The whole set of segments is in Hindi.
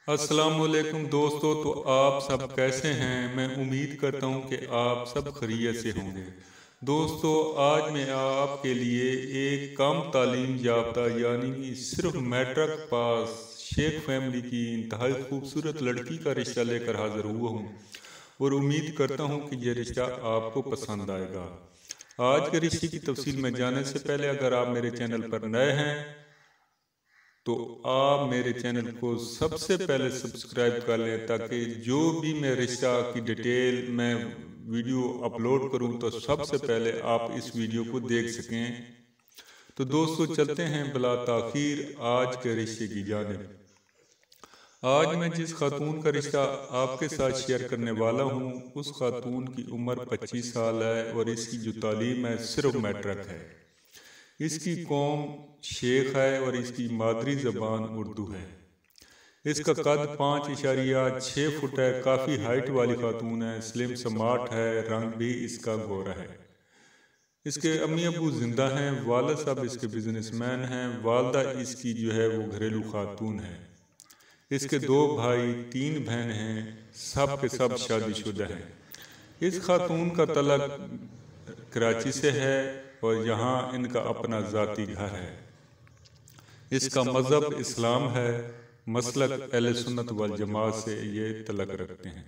अस्सलामुअलैकुम दोस्तों, तो आप सब कैसे हैं। मैं उम्मीद करता हूं कि आप सब खैरियत से होंगे। दोस्तों, आज मैं आपके लिए एक कम तालीम याफ्ता यानी कि सिर्फ मैट्रिक पास शेख फैमिली की इंतहाई खूबसूरत लड़की का रिश्ता लेकर हाजिर हुआ हूं और उम्मीद करता हूं कि यह रिश्ता आपको पसंद आएगा। आज के रिश्ते की तफसील में जाने से पहले अगर आप मेरे चैनल पर नए हैं तो आप मेरे चैनल को सबसे पहले सब्सक्राइब कर लें ताकि जो भी मैं रिश्ता की डिटेल मैं वीडियो अपलोड करूं तो सबसे पहले आप इस वीडियो को देख सकें। तो दोस्तों, चलते हैं बिला ताखीर आज के रिश्ते की जानिब। आज मैं जिस खातून का रिश्ता आपके साथ शेयर करने वाला हूं उस खातून की उम्र 25 साल है और इसकी जो तालीम है सिर्फ मैट्रिक है। इसकी कौम शेख है और इसकी मादरी ज़बान उर्दू है। इसका कद 5.6 फुट है। काफ़ी हाइट वाली खातून है, स्लिम स्मार्ट है, रंग भी इसका गोरा है। इसके अम्मी अबू जिंदा हैं, वालिद साहब इसके बिजनेसमैन हैं, वालदा इसकी जो है वो घरेलू खातून है। इसके 2 भाई 3 बहन हैं, सब के सब शादीशुदा हैं। इस खातून का तलक कराची से है और यहाँ इनका अपना ज़ाती घर है। इसका मज़हब इस्लाम है। मसलक अहले सुन्नत वल जमात से ये तलक रखते हैं।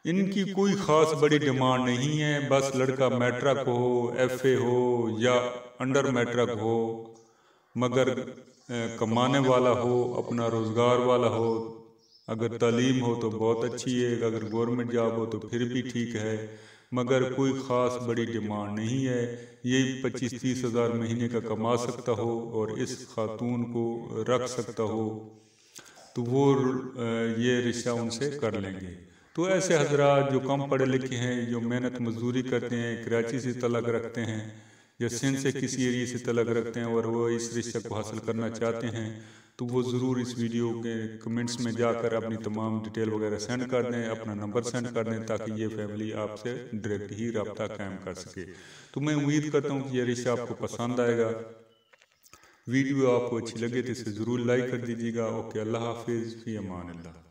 इनकी कोई ख़ास बड़ी डिमांड नहीं है, बस लड़का मैट्रिक हो, FA हो या अंडर मैट्रिक हो, मगर कमाने वाला हो, अपना रोज़गार वाला हो। अगर तालीम हो तो बहुत अच्छी है, अगर गवर्नमेंट जॉब हो तो फिर भी ठीक है, मगर कोई ख़ास बड़ी डिमांड नहीं है। ये 25-30 हज़ार महीने का कमा सकता हो और इस खातून को रख सकता हो तो वो ये रिश्ता उनसे कर लेंगे। तो ऐसे हजरात जो कम पढ़े लिखे हैं, जो मेहनत मजदूरी करते हैं, कराची से तलक रखते हैं या सिंध से किसी एरिया से तलक रखते हैं और वो इस रिश्ते को हासिल करना चाहते हैं तो वो ज़रूर इस वीडियो के कमेंट्स में जाकर अपनी तमाम डिटेल वगैरह सेंड कर दें, अपना नंबर सेंड कर दें ताकि ये फैमिली आपसे डायरेक्ट ही रब्ता कायम कर सके। तो मैं उम्मीद करता हूँ कि ये रिश्ता आपको पसंद आएगा। वीडियो आपको अच्छी लगे तो इसे ज़रूर लाइक कर दीजिएगा। ओके, अल्लाह हाफिज़, फ़ी अमान अल्लाह।